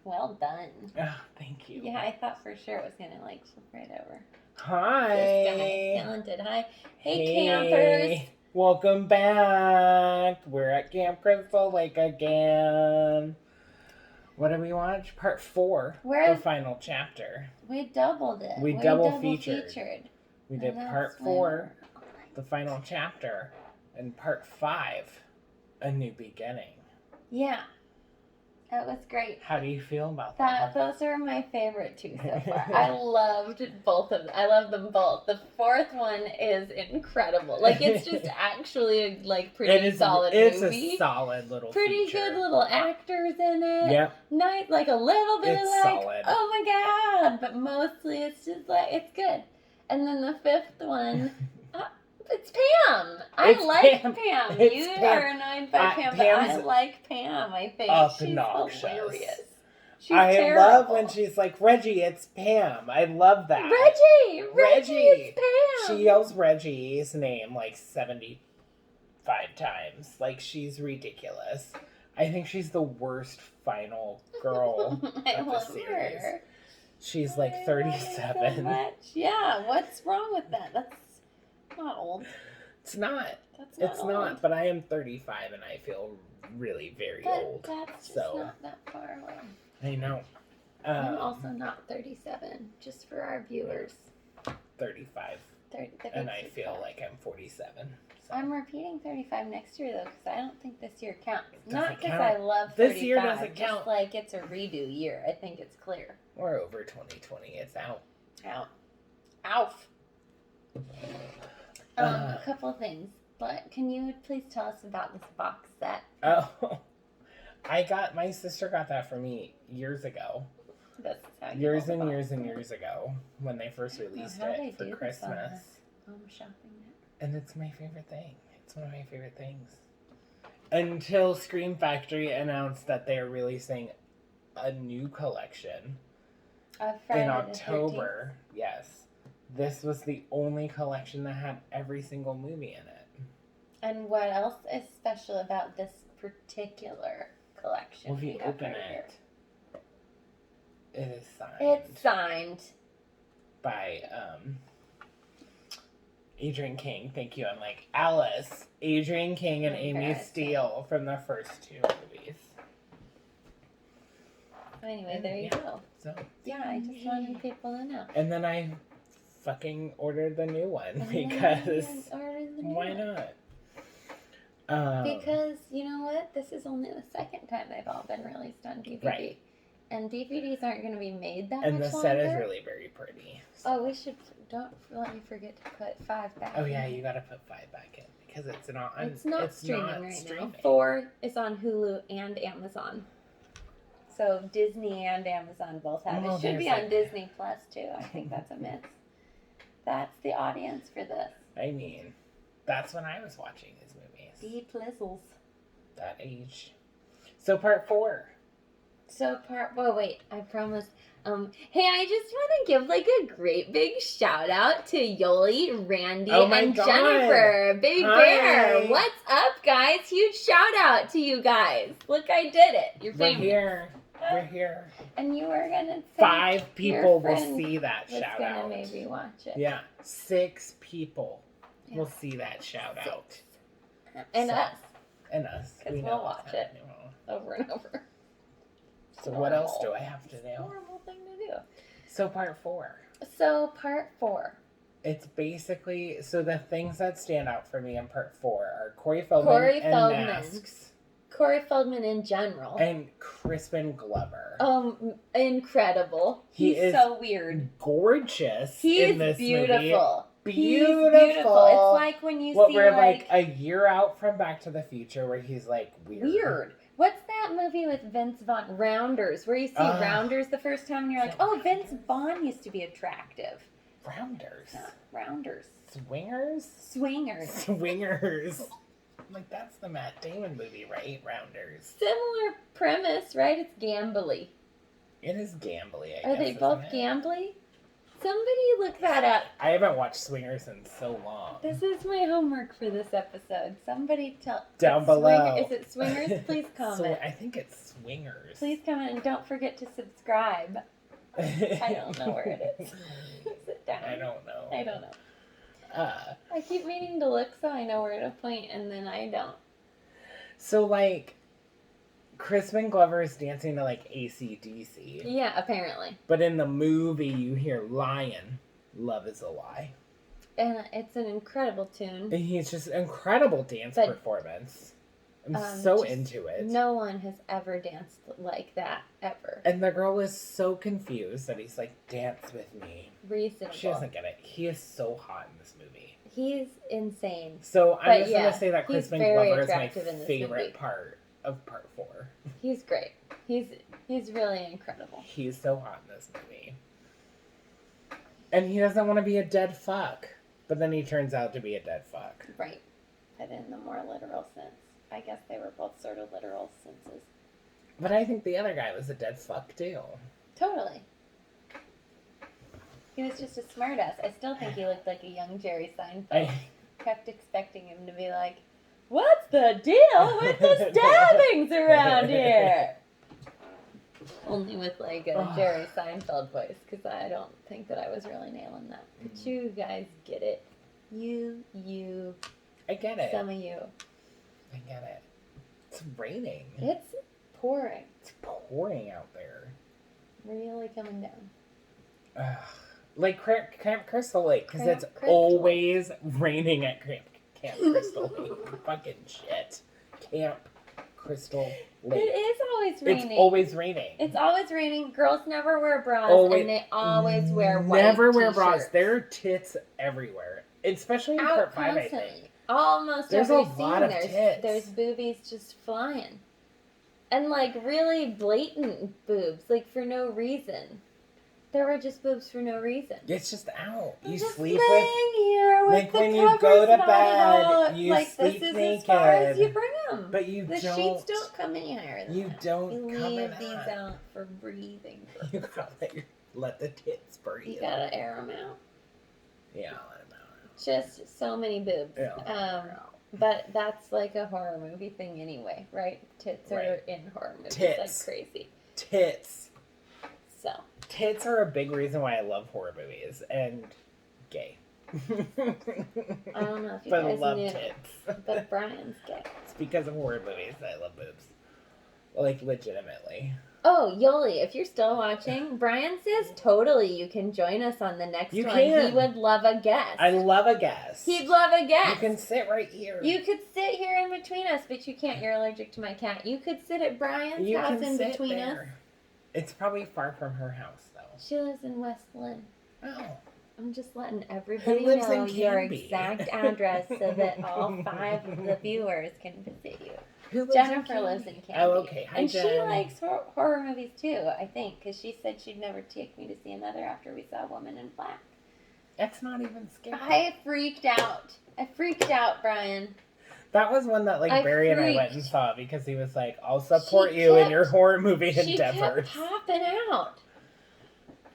Well done. Oh, thank you. Yeah, I thought for sure it was gonna like flip right over. Hi. This guy, talented. Hi. Hey, campers. Welcome back. We're at Camp Crystal Lake again. What did we watch? Part 4. The final chapter. We doubled it. We double featured. We did part 4, the final chapter, and part 5, A New Beginning. Yeah. That was great. How do you feel about that? Those are my favorite two so far. I loved both of them. I love them both. The fourth one is incredible. Like, it's just actually a pretty solid movie. It's a solid little pretty feature. Good little actors in it. Yep. Nice, like a little bit it's of like, solid. oh my god. But mostly it's just like, it's good. And then the fifth one... It's Pam. I like Pam. You are annoyed by Pam, but I like Pam. I think obnoxious. She's hilarious. I terrible. love when she's like, Reggie, it's Pam. I love that. Reggie, it's Pam. She yells Reggie's name like 75 times. Like, she's ridiculous. I think she's the worst final girl of the series. Her. She's like 37. So much. Yeah, what's wrong with that? That's not old. It's not. That's not old. But I am 35 and I feel really very old. That's just not that far away. I know. I'm also not 37, just for our viewers. 35. And I feel like I'm 47. So. I'm repeating 35 next year, though, because I don't think this year counts. Not because count. I love 35. This year doesn't count. Just like it's a redo year. I think it's clear. We're over 2020. It's out. Out. A couple of things. But can you please tell us about this box set? Oh. My sister got that for me years ago. That's how years and years ago when they first released it for Christmas. Shopping it. And it's my favorite thing. It's one of my favorite things. Until Scream Factory announced that they are releasing a new collection in October. Yes. This was the only collection that had every single movie in it. And what else is special about this particular collection? Well, if you open it, it is signed. It's signed by Adrienne King. Thank you. I'm like, Alice, Adrienne King, and Amy Steele from the first 2 movies. Anyway, there you go. So yeah, I just wanted people to know. And then I fucking ordered the new one because why not? Because you know what? This is only the second time they've all been released on DVD. Right. And DVDs aren't going to be made that and much the longer. set is really very pretty. So. Oh, don't let me forget to put 5 back in. Oh yeah, you got to put 5 back in because it's not streaming right now. 4 is on Hulu and Amazon. So Disney and Amazon both have it. It should be on Disney Plus too. I think that's a miss. That's the audience for this. I mean, that's when I was watching these movies. Plizzles. That age. So part 4. Well, wait, I promise. Hey, I just want to give a great big shout out to Yoli, Randy, and God. Jennifer. Baby Bear. What's up, guys? Huge shout out to you guys. Look, I did it. You're famous. We're here. And you were going to say 5 people will see that shout out. Maybe watch it. Yeah. 6 people will see that shout out. And us. And us. Because we'll watch it over and over. So what else do I have to do? Horrible thing to do. So part 4. It's basically, so the things that stand out for me in part 4 are Corey Feldman and Masks. Corey Feldman in general. And Crispin Glover. Incredible. He's so weird. Gorgeous. He's in this beautiful. Movie. Beautiful. It's like when you see we're like a year out from Back to the Future where he's like weird. What's that movie with Vince Vaughn? Rounders, where you see Rounders the first time and you're like, oh, Vince Vaughn used to be attractive. Rounders. Rounders. Swingers. Like, that's the Matt Damon movie, right? Rounders. Similar premise, right? It's gambly. It is gambly, I guess. Are they both gambly? Somebody look that up. I haven't watched Swingers in so long. This is my homework for this episode. Somebody tell down below. Is it Swingers? Please comment. I think it's Swingers. Please comment and don't forget to subscribe. I don't know where it is. Sit down. I don't know. I don't know. I keep meaning to look so I know where to point, and then I don't. So, like, Crispin Glover is dancing to, like, AC/DC. Yeah, apparently. But in the movie, you hear Lion, Love is a Lie. And it's an incredible tune. And he's just an incredible dance performance. I'm so into it. No one has ever danced like that, ever. And the girl is so confused that he's like, dance with me. Reasonable. She doesn't get it. He is so hot in this movie. He's insane. So I'm just going to say that Crispin Glover is my favorite movie. part of part 4. He's great. He's really incredible. He's so hot in this movie. And he doesn't want to be a dead fuck. But then he turns out to be a dead fuck. Right. But in the more literal sense. I guess they were both sort of literal senses. But I think the other guy was a dead fuck too. Totally. He was just a smartass. I still think he looked like a young Jerry Seinfeld. Kept expecting him to be like, "What's the deal with the stabbings around here?" Only with like a Jerry Seinfeld voice, because I don't think that I was really nailing that. But you guys get it. You. I get it. Some of you. I get it. It's raining. It's pouring. It's pouring out there. Really coming down. Like Camp Crystal Lake, because it's always raining at Camp Crystal Lake. Fucking shit. Camp Crystal Lake. It is always raining. It's always raining. It's always raining. Girls never wear bras, and they always wear white Never wear t-shirts. bras. There are tits everywhere. Especially in part 5, I think. Almost there's every a scene, lot of tits. There's boobies just flying. And, like, really blatant boobs, like, for no reason. There were just boobs for no reason. It's just out. You just sleep laying with... here with like, the when you go to bed, you like, sleep this is naked. as far as you bring them. But you the don't... sheets don't come any higher than you that. don't you come leave in these hot. out for breathing You gotta let the tits breathe. You gotta air them out. Yeah, let them out. Just so many boobs. Yeah, but that's like a horror movie thing anyway, right? Tits are in horror movies like crazy. Tits. So. Tits are a big reason why I love horror movies. And gay. I don't know if you but guys love knew, tits. but Brian's gay. It's because of horror movies that I love boobs. Like, legitimately. Oh, Yoli, if you're still watching, Brian says totally you can join us on the next one. Can. He would love a guest. I love a guest. He'd love a guest. You can sit right here. You could sit here in between us, but you can't. You're allergic to my cat. You could sit at Brian's house in between us. It's probably far from her house, though. She lives in West Lynn. Oh. I'm just letting everybody know your exact address so that all 5 of the viewers can visit you. Jennifer lives in Canby. Oh, okay. Hi, and Jen. she likes horror movies too, I think, because she said she'd never take me to see another after we saw Woman in Black. That's not even scary. I freaked out. Brian. That was one that Barry and I went and saw because he was like, I'll support you in your horror movie endeavors. She kept popping out.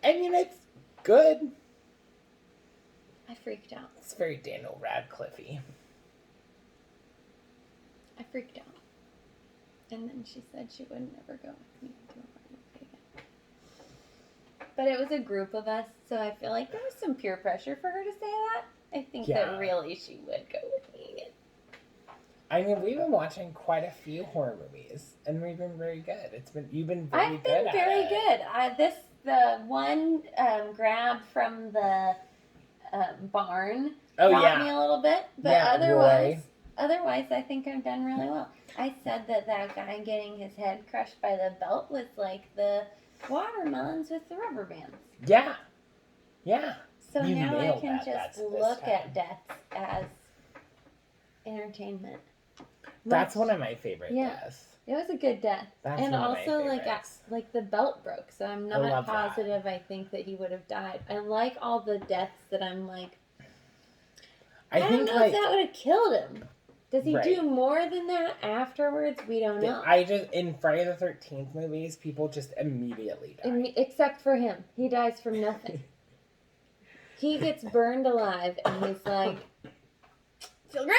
I mean, it's good. I freaked out. It's very Daniel Radcliffe-y. I freaked out. And then she said she would never go with me to a horror movie again. But it was a group of us, so I feel like there was some peer pressure for her to say that. I think that really she would go with me again. I mean, we've been watching quite a few horror movies, and we've been very good. You've been very good at it. I've been very good. The one grab from the barn got me a little bit, but otherwise, I think I've done really well. I said that guy getting his head crushed by the belt was like the watermelons with the rubber bands. Yeah. Yeah. So now I can just look at deaths as entertainment. That's one of my favorite deaths. It was a good death. That's and one also, of my favorites. like the belt broke, so I'm not positive I think that he would have died. I like all the deaths that I'm like, I don't know if that would have killed him. Does he do more than that afterwards? We don't know. In Friday the 13th movies, people just immediately die. Except for him. He dies from nothing. He gets burned alive, and he's like, feel great.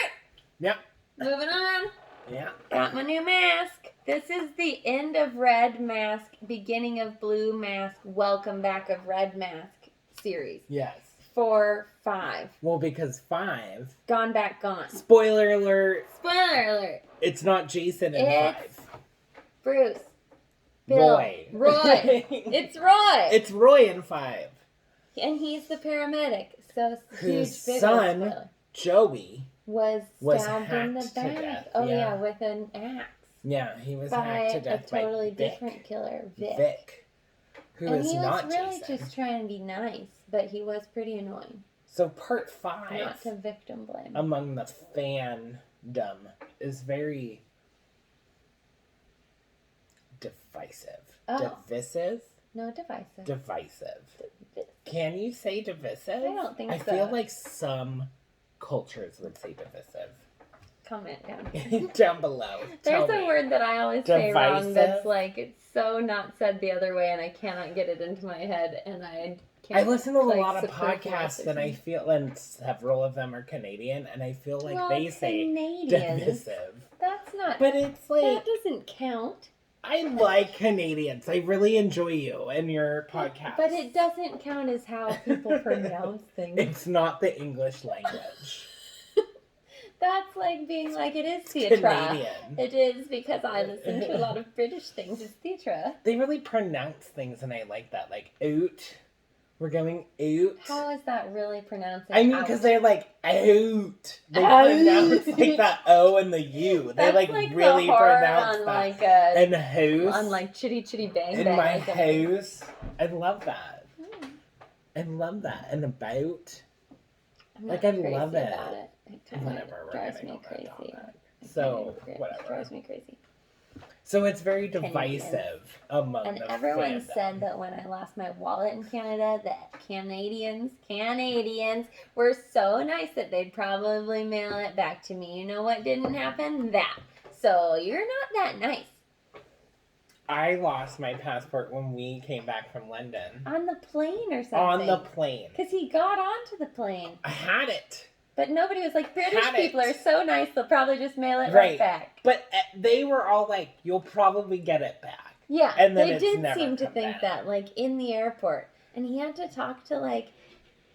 Yep. Moving on. Yeah. Got my new mask. This is the end of Red Mask, beginning of Blue Mask, welcome back of Red Mask series. Yes. 4, 5. Well, because 5. Gone Back Gone. Spoiler alert. Spoiler alert. It's not Jason in It's 5. Bruce. Bill. Roy. It's Roy. It's Roy in 5. And he's the paramedic. So Whose huge big son, spoiler. Joey, was stabbed in the hacked to back. death, Oh yeah. yeah, with an axe. Yeah, he was By hacked to a death totally by Vic. different killer, Vic. Vic, who And is he not was really Jason. just trying to be nice, but he was pretty annoying. So part 5, Not to victim blame. among the fandom, is very divisive. Oh. Divisive? No, divisive. Divisive. Divi- Can you say divisive? I don't think I so. feel like some cultures would say divisive. Comment down. Down below. There's Tell a me. word that I always say wrong Divisive? that's like, it's so not said the other way and I cannot get it into my head and I can't. I listen to a like, lot of superfluous podcasts or and I something. feel, and several of them are Canadian, and I feel like Well, they say Canadians. divisive. That's not. But it's like, that doesn't count. I like Canadians. I really enjoy you and your podcast. But it doesn't count as how people pronounce things. It's not the English language. That's like being like, it is It's theatre. Canadian. It is because I listen to a lot of British things. It's theatre. They really pronounce things, and I like that. Like, out. We're going out. How is that really pronounced? I mean, because they're like, out. They pronounce like the O and the U. They That's like really the horror pronounce on that. like And house. on like Chitty Chitty Bang In Bang. my or something. house. I love that. I love that. And about. I'm Like, not I crazy love it. about it. It kinda Whatever. We're drives gonna me go back on crazy. that. It So, kinda whatever. drives me crazy. So it's very Canadians. divisive among And the everyone fandom. said that when I lost my wallet in Canada, that Canadians were so nice that they'd probably mail it back to me. You know what didn't happen? That. So you're not that nice. I lost my passport when we came back from London. On the plane or something. On the plane. Because he got onto the plane. I had it. But nobody was like, British Had people it. are so nice, they'll probably just mail it Right. right back. But they were all like, you'll probably get it back. Yeah, And then they it's did never seem to come think back. that, like, in the airport. And he had to talk to, like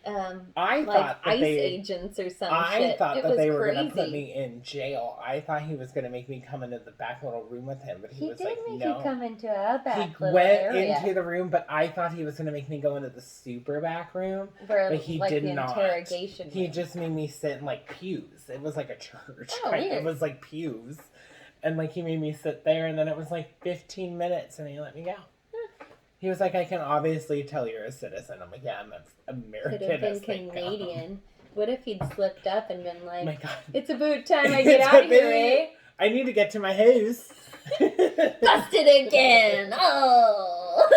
I like thought that ICE they... agents or some I shit. thought It that was they were crazy. going to put me in jail. I thought he was going to make me come into the back little room with him, but he, He was did like, make no. you come into a back He little went area into the room, but I thought he was going to make me go into the super back room. for but he like did the not. interrogation. He room. just made me sit in like pews. It was like a church. Oh, It weird. was like pews. And like he made me sit there, and then it was like 15 minutes, and he let me go. He was like, I can obviously tell you're a citizen. I'm like, yeah, I'm an American. Could have been as they come." Canadian. What if he'd slipped up and been Oh like, my God. "It's about time I get It's out of here, about- eh?" I need to get to my house. Busted again. Oh.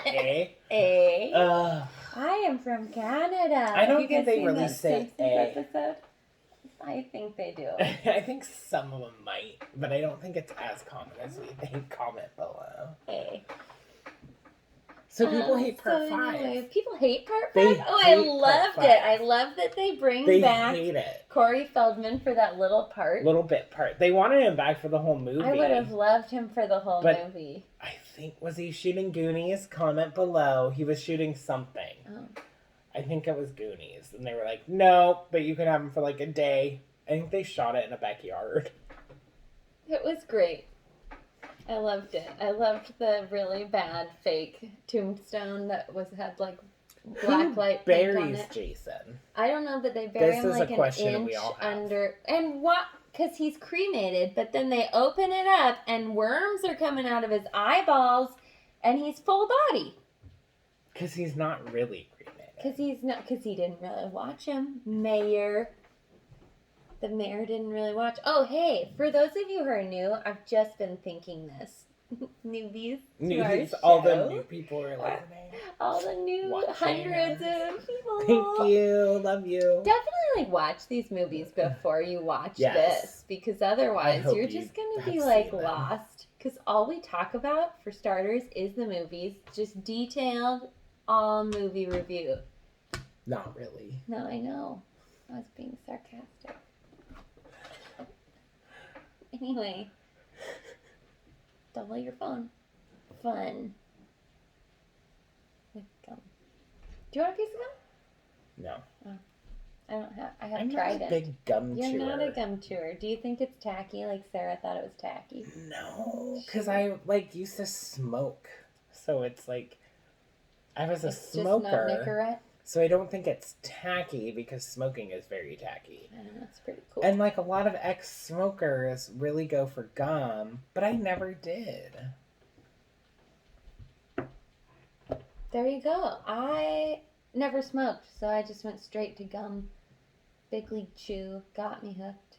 Eh? Eh? I I am from Canada. I don't Have you think guys they seen really that say Simpsons eh. episode? I think they do. I think some of them might, but I don't think it's as common as we think. Comment below. Eh. So people hate part so 5. anyway, people hate part They 5? Oh, I hate part loved 5. it. I love that they bring They back hate it. Corey Feldman for that little part. Little bit part. They wanted him back for the whole movie. I would have loved him for the whole But- movie. I think, was he shooting Goonies? Comment below. He was shooting something. Oh. I think it was Goonies. And they were like, no, but you can have him for like a day. I think they shot it in a backyard. It was great. I loved it. I loved the really bad fake tombstone that had like black light paint on Buries it. Jason. I don't know, but they bury This him is a like an question inch we all have. under. And what? Because he's cremated, but then they open it up and worms are coming out of his eyeballs, and he's full body. Because he's not really cremated. Because he didn't really watch him. Mayor. The mayor didn't really watch. Oh, hey, for those of you who are new, I've just been thinking this. Newbies to our Newbies, all the show. new people are listening. All the new Watching hundreds us. of people. Thank you. Love you. Definitely like watch these movies before you watch Yes. this, because otherwise hope you're you just gonna have be like seen them. lost. Because all we talk about, for starters, is the movies. Just detailed, all movie review. Not really. No, I know. I was being sarcastic. Anyway. Double your phone. Fun. With gum. Do you want a piece of gum? No. Oh. I have I'm tried not a it. big gum chewer. You're not a gum chewer. Do you think it's tacky like Sarah thought it was tacky? No. Because I, used to smoke. So it's like, I was a smoker. Just not Nicorette? So I don't think it's tacky because smoking is very tacky. I don't know, it's pretty cool. And a lot of ex-smokers really go for gum, but I never did. There you go. I never smoked, so I just went straight to gum. Big League Chew got me hooked.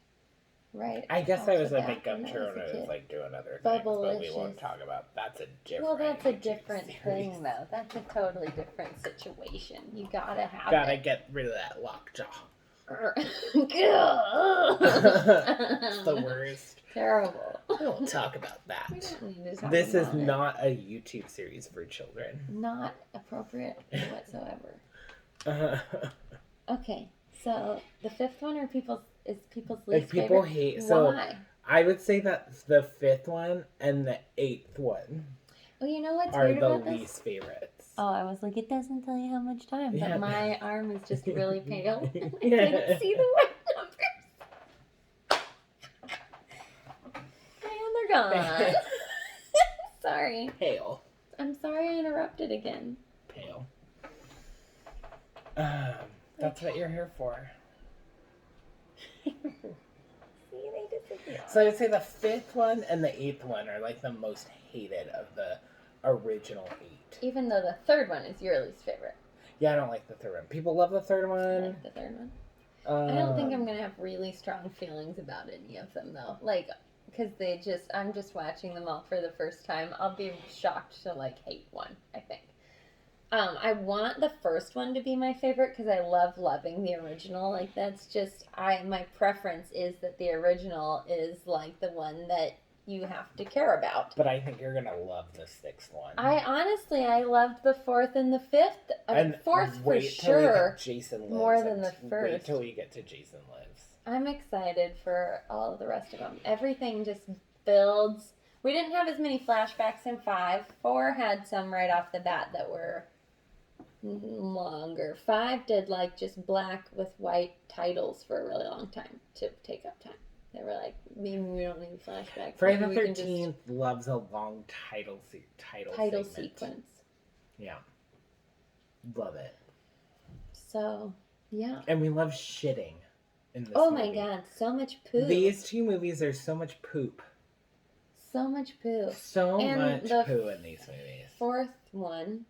Right. I guess I was a big gum chewer when I was doing other things, but we won't talk about. That's a different. Well, that's a different thing, though. That's a totally different situation. You gotta have. Gotta get rid of that lockjaw. It's the worst. Terrible. We won't talk about that. We don't need to talk this about is not a YouTube series for children. Not appropriate whatsoever. Okay, so the fifth one is people's least favorite. People hate. So why? I would say that the fifth one and the eighth one. Oh, you know what's are weird the about least this? favorites. Oh, I was like, it doesn't tell you how much time, Yeah. but my arm is just really pale. I Yeah. didn't see the white numbers. And they're gone. Sorry. Pale. I'm sorry I interrupted again. Pale. That's what you're here for. See, they disagree. So I would say the fifth one and the eighth one are the most hated of the original 8. Even though the third one is your least favorite. Yeah, I don't like the third one. People love the third I one. like the third one. I don't think I'm going to have really strong feelings about any of them, though. Because I'm just watching them all for the first time. I'll be shocked to, hate one, I think. I want the first one to be my favorite because I love loving the original. That's just, my preference is that the original is, the one that you have to care about. But I think you're going to love the sixth one. I loved the fourth and the fifth. And fourth for wait till sure. Jason Lives more than the first. Wait till we get to Jason Lives. I'm excited for all of the rest of them. Everything just builds. We didn't have as many flashbacks in 5. 4 had some right off the bat that were longer. 5 did just black with white titles for a really long time to take up time. They were maybe we don't need flashbacks. Friday the 13th loves a long title segment. Sequence. Yeah. Love it. So, yeah. And we love shitting in this movie. movie. My God, so much poop. These 2 movies, there's so much poop. So much poo. So much poo in these movies. Fourth one,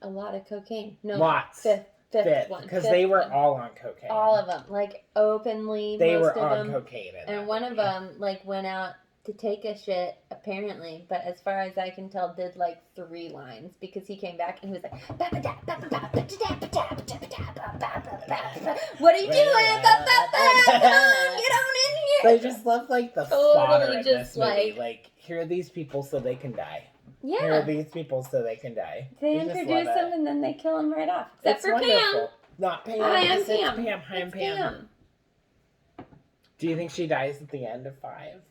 a lot of cocaine. No, lots. Fifth one. Because they were all on cocaine. All of them. Openly, they most were of on them. cocaine. And one of them, went out to take a shit, apparently, but as far as I can tell, did 3 lines, because he came back and he was like, what are you doing? Come on, get on in here. They just love the Totally fodder in just, this movie. Here are these people so they can die. Yeah. Here are these people so they can die. They introduce them and then they kill them right off. Except for wonderful. Pam. Not Pam. Hi, I'm It's Pam. Pam. Hi, I'm Pam. Do you think she dies at the end of 5?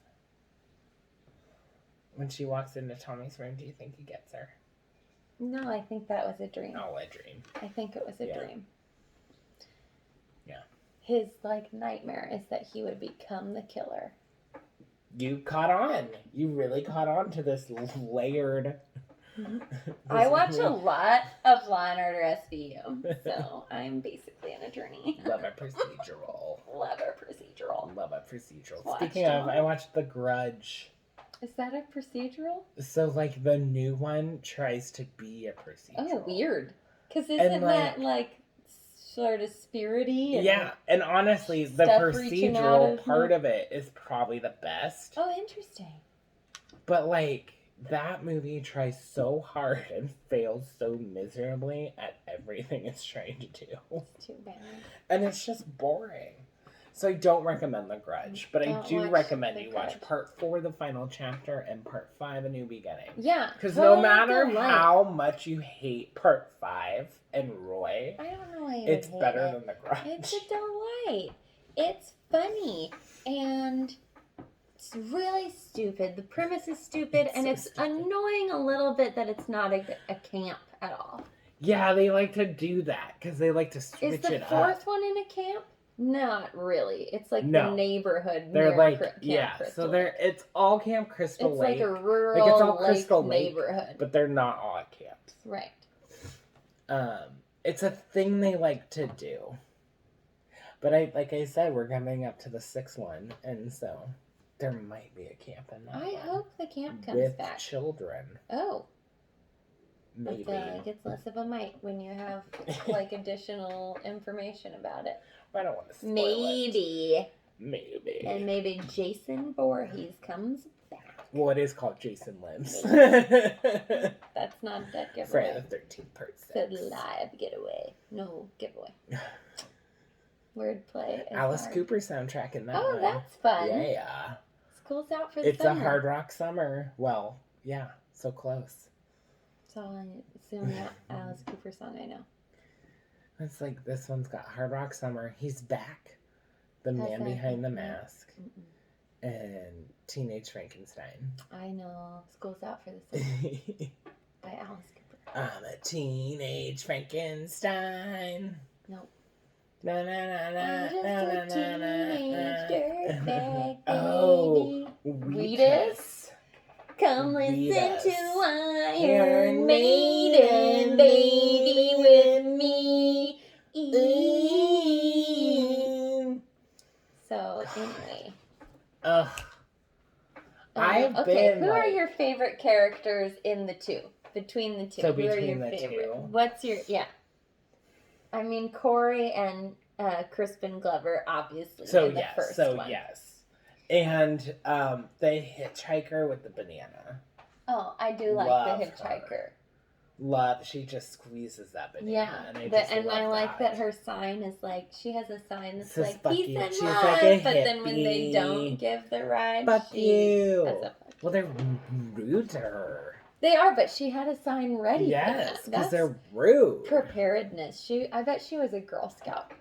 When she walks into Tommy's room, do you think he gets her? No, I think that was a dream. Oh, a dream. I think it was a dream. Yeah. His nightmare is that he would become the killer. You caught on. You really caught on to this layered. I watch a lot of Law and Order SVU, so I'm basically an attorney. Love a procedural. Love a procedural. Love a procedural. Speaking of, I watched The Grudge. Is that a procedural? So, the new one tries to be a procedural. Oh, weird. Because isn't that, sort of spirity? Yeah, and honestly, the procedural part of it is probably the best. Oh, interesting. But, that movie tries so hard and fails so miserably at everything it's trying to do. It's too bad. And it's just boring. So I don't recommend The Grudge, but I do recommend you watch Grudge. Part 4, The Final Chapter, and Part 5, A New Beginning. Yeah. Because no matter how much you hate Part 5 and Roy, I don't know why you it's hate better it. than The Grudge. It's a delight. It's funny. And it's really stupid. The premise is stupid, and it's annoying a little bit that it's not a camp at all. Yeah, they like to do that because they like to switch it up. Is the fourth one in a camp? Not really. It's like the neighborhood. They're like, Camp Crystal so it's all Camp Crystal Lake. Lake. It's like a rural it's all Crystal Lake neighborhood. But they're not all at camps. Right. It's a thing they like to do. But like I said, we're coming up to the 6th one, and so there might be a camp in that I hope the camp comes with back. Children. Oh. Maybe. I feel like it's less of a might when you have like additional information about it. I don't want to spoil it. Maybe. And maybe Jason Voorhees comes back. Well, it is called Jason Lives. That's not that giveaway. Friday the 13th, part 6. Said live getaway. No giveaway. Wordplay. Alice Cooper soundtrack in that one. Oh, that's fun. Yeah. School's out for the summer. It's a Hard Rock Summer. Well, yeah, so close. It's the only Alice Cooper song I know. It's like this one's got Hard Rock Summer. He's back. The Man Behind the Mask. And Teenage Frankenstein. I know. School's out for the summer. By Alice Cooper. I'm a teenage Frankenstein. Nope. Na na na na I'm just a teenage dirtbag baby. Oh, Wheatus. Come listen to Iron Maiden, baby, with me. So, anyway. I've been. Who are your favorite characters in the two? Between the two. So who are between your the favorite? two. What's your I mean, Corey and Crispin Glover, obviously. So in the yes. first So one. yes. And the hitchhiker with the banana. Oh, I do like the hitchhiker. Love, she just squeezes that banana. Yeah, and I like that her sign is like, she has a sign that's like, peace and she's love, like a but then when they hippie. don't give the ride, Fuck you. has a fuck Well, they're rude to her. They are, but she had a sign ready. Yes, for that. because they're rude. Preparedness. I bet she was a Girl Scout.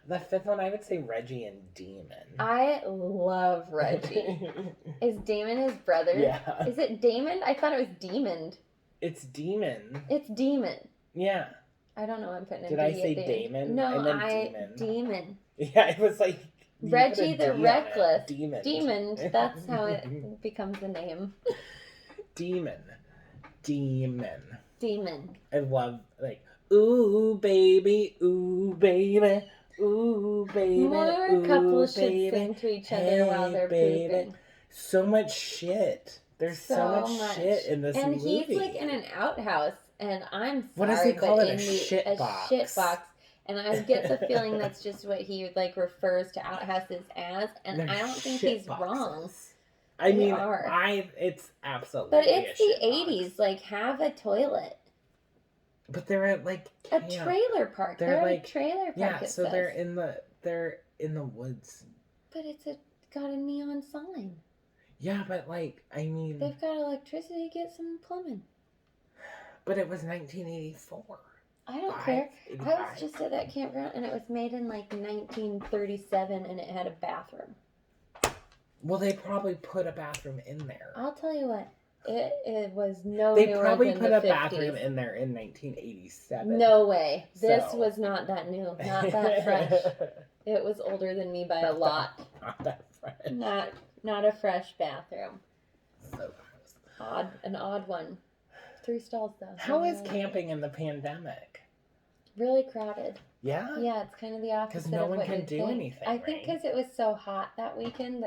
The 5th one, I would say Reggie and Demon. I love Reggie. Is Damon his brother? Yeah. Is it Damon? I thought it was Demon. It's Demon. It's Demon. Yeah. I don't know. I'm putting a Did D I say at the Damon? end. No, I meant Demon. Yeah, it was like Reggie the Reckless. Demon. Demon. That's how it becomes a name. Demon. Demon. I love, like, ooh, baby, ooh, baby. Ooh, baby. More couples should sing to each other while they're pooping. So much shit. There's so much shit in this movie. And he's like in an outhouse, and I'm sorry, what does he call but it? A shit box. Shit box. And I get the feeling that's just what he like refers to outhouses as, and I don't think he's wrong. I mean, are. It's absolutely. But it's the '80s. Like, have a toilet. But they're at like a trailer park. They're like a trailer park. Yeah, so they're in the woods. But it's got a neon sign. Yeah, but like, I mean, they've got electricity. Get some plumbing. But it was 1984. I don't care. 85. I was just at that campground, and it was made in like 1937, and it had a bathroom. Well, they probably put a bathroom in there. I'll tell you what. It was no They newer probably than put the a 50s. bathroom in there in 1987. No way. This was not that new. Not that fresh. It was older than me by a lot. Not that fresh. Not a fresh bathroom. So gross. An odd one. 3 stalls though. How is camping in the pandemic? Really crowded. Yeah? Yeah, it's kind of the opposite. Because no one can do anything. I think because it was so hot that weekend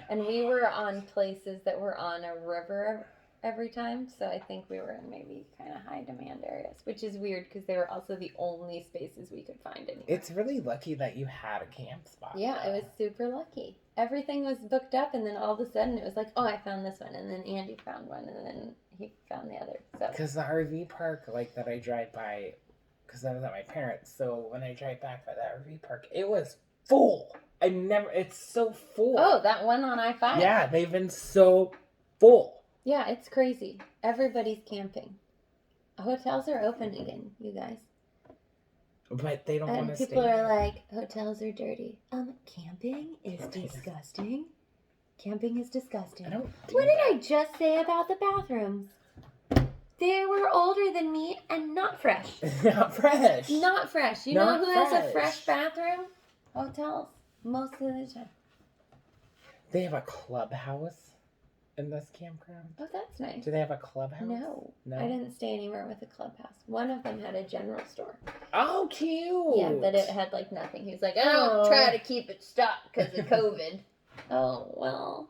and we were on places that were on a river every time, so I think we were in maybe kind of high demand areas, which is weird because they were also the only spaces we could find anywhere. It's really lucky that you had a camp spot. Yeah, though. it was super lucky. Everything was booked up, and then all of a sudden it was like, oh, I found this one, and then Andy found one, and then he found the other. So because the RV park like that I drive by, because I was at my parents', so when I drive back by that RV park, it was full. It's so full. Oh, that one on I-5? Yeah, they've been so full. Yeah, it's crazy. Everybody's camping. Hotels are open again, you guys. But they don't want to stay. And people are like, hotels are dirty. Camping is disgusting. Camping is disgusting. What did I just say about the bathrooms? They were older than me and not fresh. Not fresh. Not fresh. You know who has a fresh bathroom? Hotels. Most of the time. They have a clubhouse in this campground. Oh, that's nice. Do they have a clubhouse? No. I didn't stay anywhere with a clubhouse. One of them had a general store. Oh, cute. Yeah, but it had like nothing. He was like, I don't try to keep it stocked because of COVID. Oh, well,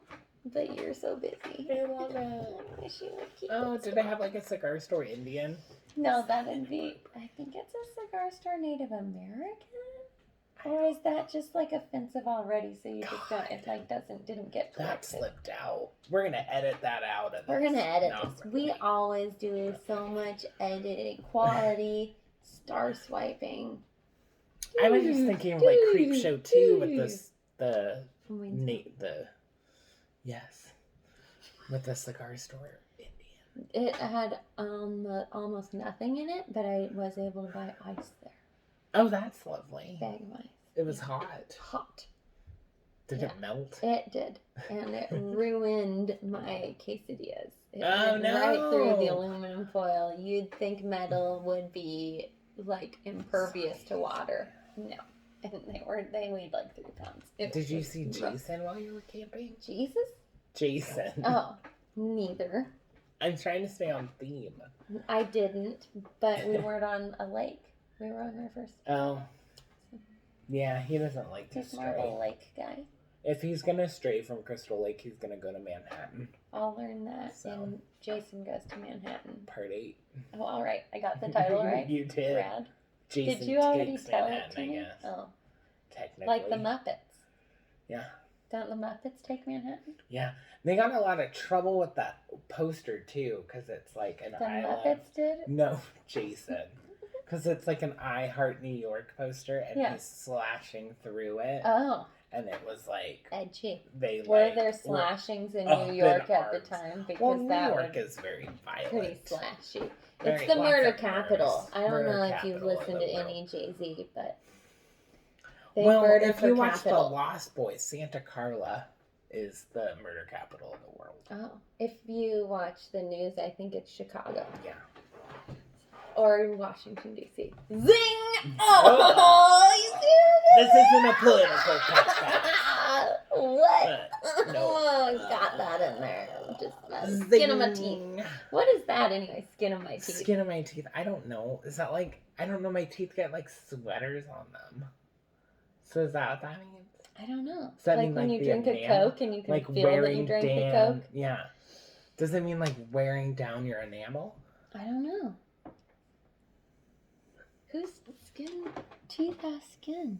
but you're so busy. I love it. I wish you would keep it. Did they have like a cigar store Indian? No, that'd be, I think it's a cigar store Native American. Or is that just like offensive already? So you just don't, it like didn't get corrected. That slipped out. We're going to edit that out. We're going to edit this. We always do so much editing, quality, star swiping. I was just thinking of like Creepshow 2 with with the cigar store Indian. It had almost nothing in it, but I was able to buy ice there. Oh, that's lovely. Bag of ice. It was hot. Hot. Did it melt? It did. And it ruined my quesadillas. It went right through the aluminum foil. You'd think metal would be like impervious to water. No. And they weighed like 3 pounds. Did you see Jason while you were camping? Jesus? Jason. Oh, neither. I'm trying to stay on theme. I didn't, but we weren't on a lake. We were on our first. Oh. Yeah, he doesn't like to stray. He's more of a lake guy. If he's going to stray from Crystal Lake, he's going to go to Manhattan. I'll learn that in Jason Goes to Manhattan. Part 8. Oh, all right. I got the title right. You did. Rad. Jason did you already tell Manhattan, it to me? Oh. Technically. Like the Muppets. Yeah. Don't the Muppets take Manhattan? Yeah. They got a lot of trouble with that poster, too, because it's like an The Muppets did? No, Jason. Because it's like an I Heart New York poster, and he's slashing through it. Oh. And it was like... edgy. Were there slashings in New York at the time? Because New York is very violent. Pretty slashy. It's the murder capital. I don't know if you've listened to any Jay-Z, but... if you watch The Lost Boys, Santa Carla is the murder capital of the world. Oh. If you watch the news, I think it's Chicago. Yeah. Or Washington, D.C. Zing! Oh, you see this isn't a political podcast. What? No. Oh, got that in there. Just skin of my teeth. What is that anyway? Skin of my teeth. Skin of my teeth. I don't know. Is that like, I don't know, my teeth get like sweaters on them. So is that what that means? I don't know. Does that like mean when like you drink a Coke and you can feel that you drank the Coke? Yeah. Does it mean like wearing down your enamel? I don't know. Whose teeth has skin?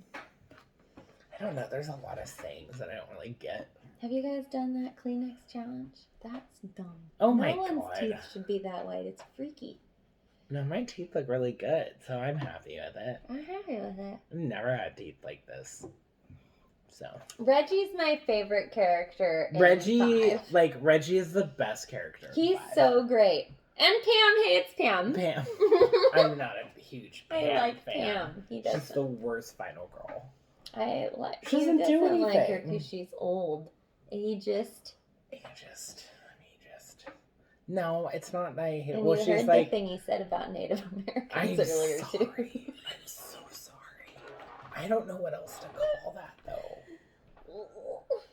I don't know. There's a lot of sayings that I don't really get. Have you guys done that Kleenex challenge? That's dumb. Oh my God. No one's teeth should be that white. It's freaky. No, my teeth look really good, so I'm happy with it. I'm happy with it. I've never had teeth like this. So Reggie's my favorite character. Reggie is the best character. He's so great. And Pam hates Pam. Pam. I'm not a huge Pam I like fan. Pam. He doesn't. She's the worst final girl. She doesn't do anything. Like her because she's old. He just. No, it's not that I hate. And well, you she's heard like the thing he said about Native Americans earlier too. I'm so sorry. I don't know what else to call that though.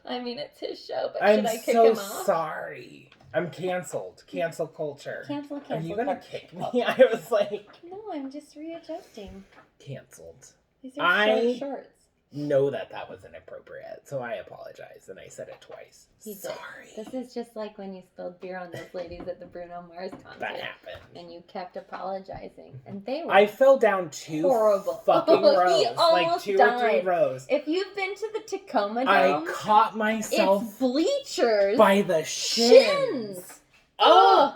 I mean, it's his show, but should I kick him off? I'm so sorry. I'm canceled. Cancel culture. Cancel. Are you gonna kick me? I was like... No, I'm just readjusting. Canceled. These are short shorts. Know that was inappropriate, so I apologize, and I said it twice. Sorry. This is just like when you spilled beer on those ladies at the Bruno Mars concert. That happened. And you kept apologizing, and they were I fell down 2 horrible. fucking rows. He almost like 2 died. or 3 rows. If you've been to the Tacoma Dome, I caught myself it's bleachers by the shins. Oh!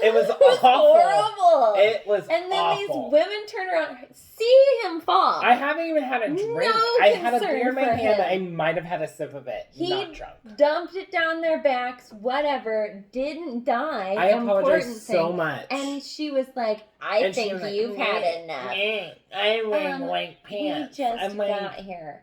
It was horrible. It was And then awful. these women turn around, see him fall. I haven't even had a drink. No I had a concern beer in my for hand. him. I might have had a sip of it. He not drunk. Dumped it down their backs, whatever, didn't die. I apologize so much. And she was like, I think you've had enough. I'm wearing white pants. We just I'm like, got here.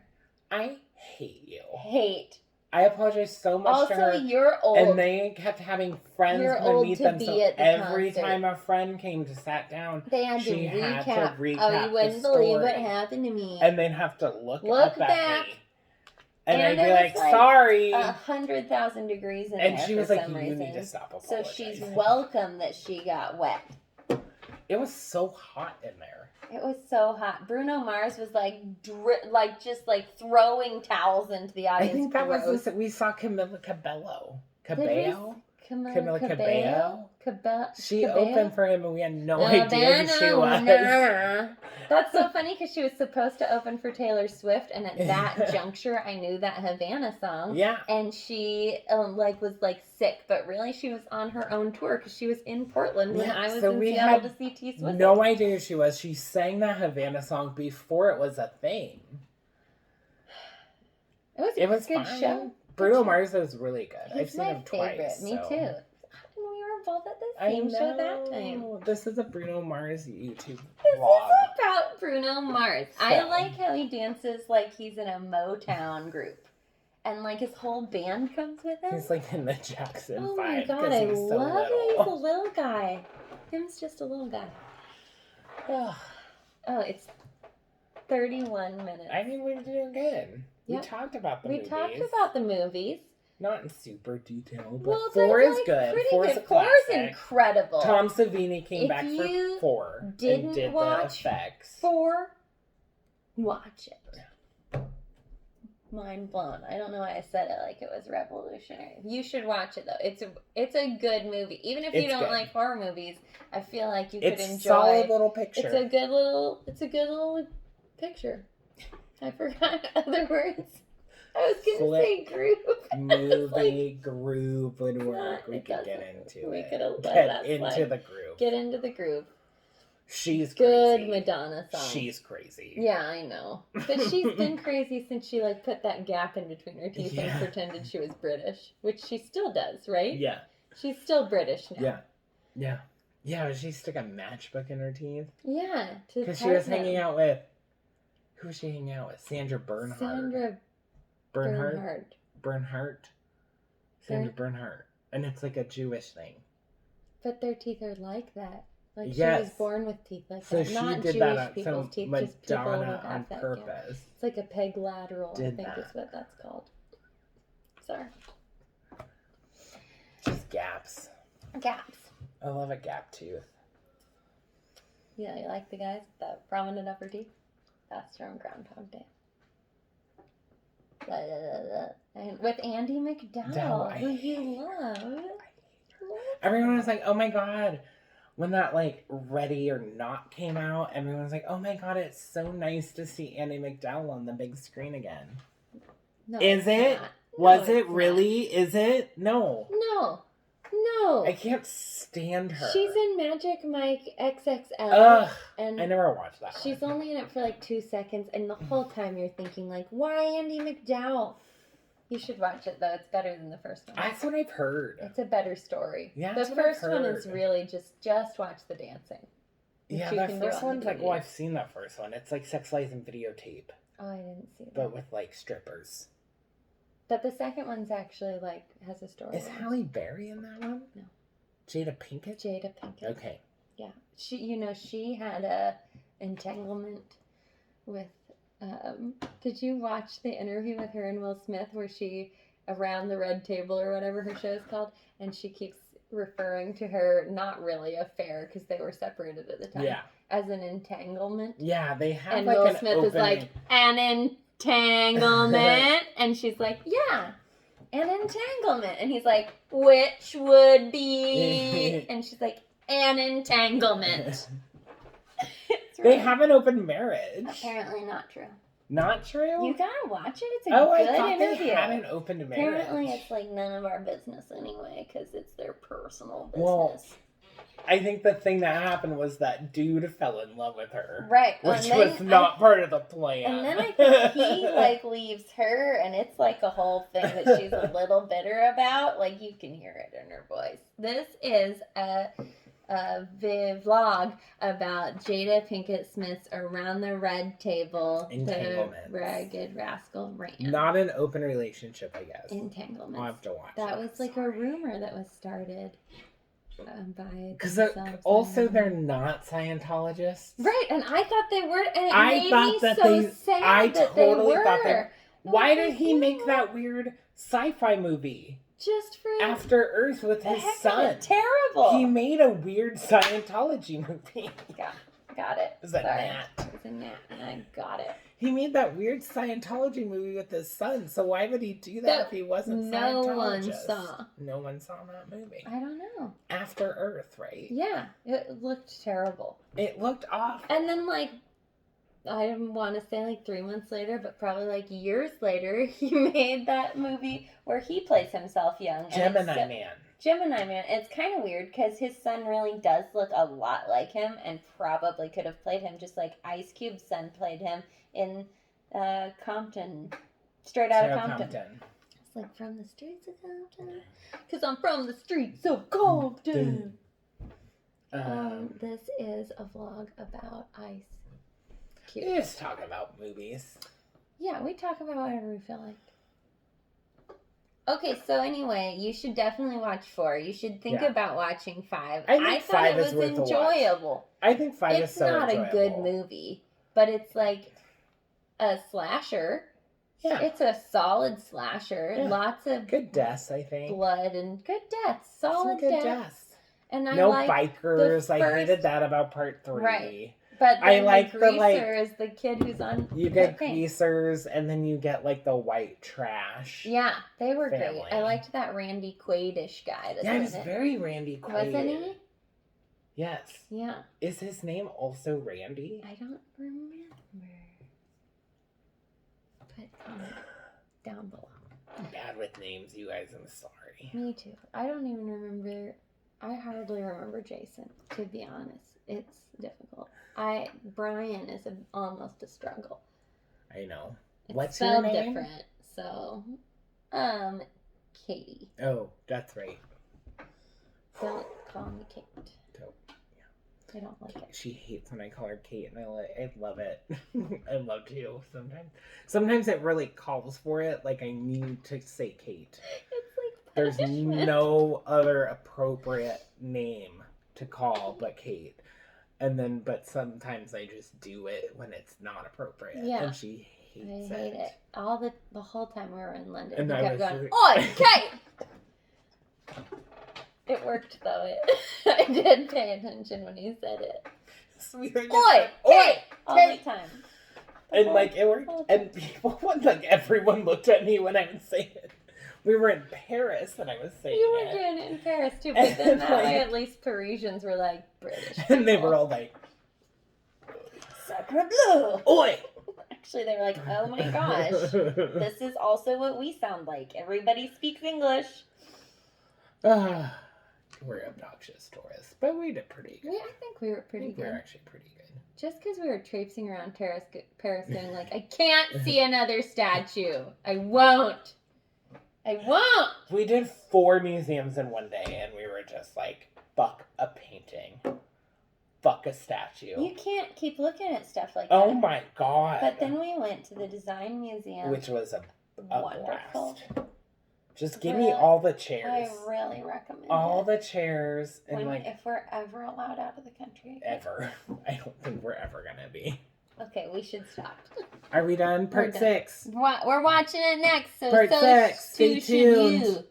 I hate you. Hate. I apologize so much to her. Also, you're old. And they kept having friends You're come old meet to them. be So at the every concert. time a friend came to sat down, They had to she had to recap. recap Oh, you wouldn't the believe what story. happened to me. And they'd have to look up back. at me. And And I'd be it like, was like sorry. 100,000 degrees in And there she for was like, some you reason. need to stop So apologizing. she's welcome that she got wet. It was so hot in there. It was so hot. Bruno Mars was like, just throwing towels into the audience. I think that Gross. was we saw Camila Cabello. Cabello? Camila Cabello? She Cabello? opened for him and we had no idea who she was. That's so funny because she was supposed to open for Taylor Swift, and at that juncture, I knew that Havana song. Yeah. And she was sick, but really she was on her own tour because she was in Portland when I was in Seattle to see T Swift. No idea who she was. She sang that Havana song before it was a thing. It was a good fine. show. Bruno Mars is really good. He's I've seen my him twice. Me so. too. We were involved at the same show that time. This is a Bruno Mars YouTube This vlog. is about Bruno Mars. I So. like how he dances like he's in a Motown group. And his whole band comes with him. He's like in the Jackson 5. Oh my god, 'cause I he's so love it. He's a little. little guy. Him's just a little guy. Oh, it's 31 minutes. I think we're doing good. Yep. We talked about the We movies. talked about the movies. Not in super detail, but Well, 4 they're, is good. pretty 4 is a good. 4 is classic. incredible. Tom Savini came If back you for 4 and didn't did watch the effects. 4, watch it. Mind blown. I don't know why I said it like it was revolutionary. You should watch it though. It's a good movie. Even if you It's don't good. like horror movies, I feel like you could It's enjoy. solid little picture. It's a good little picture. I forgot other words. I was gonna Flip. say group. Movie groove would work. We It could get doesn't. into We it. could let Get that into slide. the groove. Get into the groove. She's Good crazy. Madonna song. She's crazy. Yeah, I know. But she's been crazy since she put that gap in between her teeth and Yeah. pretended she was British, which she still does, right? Yeah. She's still British now. Yeah. Yeah. Yeah, but she stuck a matchbook in her teeth. Yeah. Because she was hanging out with... Who was she hanging out with? Sandra Bernhard. Sandra Bernhard. Bernhardt. Sandra Bernhardt. And it's like a Jewish thing. But their teeth are like that. Like Yes. she was born with teeth like So that. she Not did Jewish that on people's some teeth, just people who Madonna have on that gap. purpose. It's like a peg lateral, I Did think that. is what that's called. Sorry. Just gaps. Gaps. I love a gap tooth. Yeah, you like the guys with that prominent upper teeth? That's from Groundhog Day. Blah, blah, blah, blah. And with Andy McDowell, who you love. Everyone was like, oh my god. When that Ready or Not came out, everyone was like, oh my god, it's so nice to see Andy McDowell on the big screen again. No, Is it's it? not. Was No, it it's really? Is it? No. not. No. I can't stand her. She's in Magic Mike XXL. Ugh. And I never watched that she's one. only in it for 2 seconds, and the whole time you're thinking why Andy McDowell? You should watch it though. It's better than the first one. That's what I've heard. It's a better story. Yeah, the that's what I've first one is heard. really just watch the dancing. which Yeah, you that can do first on the one's DVD. I've seen that first one. It's like Sex, Lies, and Videotape, Oh, I didn't see that. but with strippers. But the second one's actually has a story. Is Halle Berry in that one? No. Jada Pinkett? Jada Pinkett. Okay. Yeah, she had a entanglement with. Did you watch the interview with her and Will Smith where she around the red table or whatever her show is called, and she keeps referring to her not really affair because they were separated at the time as an entanglement. Yeah, they have And like Will an Smith opening. is like an entanglement, and she's like, yeah. An entanglement. And he's like, which would be... And she's like, an entanglement. It's They really- have an open marriage. Apparently not true. Not true? You gotta watch it. It's a Oh, I good thought interview. they had an open marriage. Apparently it's none of our business anyway, because it's their personal business. Well, I think the thing that happened was that dude fell in love with her. Right. Which was not part of the plan. And then I think he, like, leaves her, and it's, like, a whole thing that she's a little bitter about. Like, you can hear it in her voice. This is a vlog about Jada Pinkett Smith's Around the Red Table, the Ragged Rascal Ranch. Not an open relationship, I guess. Entanglements. I'll have to watch that. Was like a rumor that was started by. Because also they're not Scientologists, right? And I thought they were, and it I made thought me that so they. sad I that totally they were. thought they. Why did he make that weird sci-fi movie? Just for After Earth with his son. Terrible. He made a weird Scientology movie. Got it. It was a gnat. It was a gnat, and I got it. He made that weird Scientology movie with his son, so why would he do that if he wasn't Scientologist? No one saw. No one saw that movie. I don't know. After Earth, right? Yeah, it looked terrible. It looked awful. And then, like, I don't want to say like 3 months later, but probably like years later, he made that movie where he plays himself young. Gemini Man. Gemini Man. It's kind of weird because his son really does look a lot like him and probably could have played him just like Ice Cube's son played him in Compton. Straight out of Compton. It's like from the streets of Compton. Because I'm from the streets of Compton. This is a vlog about Ice Cube. We just talk about movies. Yeah, we talk about whatever we feel like. Okay, so anyway, you should definitely watch 4. You should think about watching 5. I thought 5 it was enjoyable. I think 5 is so enjoyable. It's not a good movie, but it's like a slasher. Yeah. It's a solid slasher. Yeah. Lots of good deaths, I think. Blood and good deaths. Solid good deaths. And no bikers. I hated that about part 3. Right. But I like the greaser is the kid who's on. You get greasers, and then you get like the white trash. Yeah, they were great. I liked that Randy Quaid-ish guy. Yeah, he was very Randy Quaid. Wasn't he? Yes. Yeah. Is his name also Randy? I don't remember. Put comment down below. I'm bad with names, you guys. I'm sorry. Me too. I don't even remember. I hardly remember Jason, to be honest. It's difficult. Brian is almost a struggle. I know. What's your name? Different. So, Katie. Oh, that's right. Don't call me Kate. Don't. Yeah. I don't like it. She hates when I call her Kate, and I love it. I love to sometimes. Sometimes it really calls for it. Like I need to say Kate. It's like there's no other appropriate name to call but Kate. And then, but sometimes I just do it when it's not appropriate. Yeah. And she hates it. I hate it. The whole time we were in London. And I kept going, like... Oi, Kate! It worked, though. I did pay attention when he said it. Sweetheart, Oi! Kate! All the time. And, like, it worked. And people, like, everyone looked at me when I would say it. We were in Paris and I was saying You were doing it in Paris too, but then that way at least Parisians were like British people. And they were all like, Sacre bleu! Oi! Actually, they were like, oh my gosh, this is also what we sound like. Everybody speaks English. We're obnoxious tourists, but we did pretty good. Yeah, I think we were pretty good. We were actually pretty good. Just because we were traipsing around Paris going like, I can't see another statue. I won't. We did 4 museums in one day, and we were just like, fuck a painting. Fuck a statue. You can't keep looking at stuff like that. Oh my god. But then we went to the Design Museum. Which was a wonderful. Blast. Just give me all the chairs. I really recommend all the chairs. And if we're ever allowed out of the country. Ever. I don't think we're ever going to be. Okay, we should stop. Are we done? Part 6. We're watching it next. So Part 6. Stay tuned.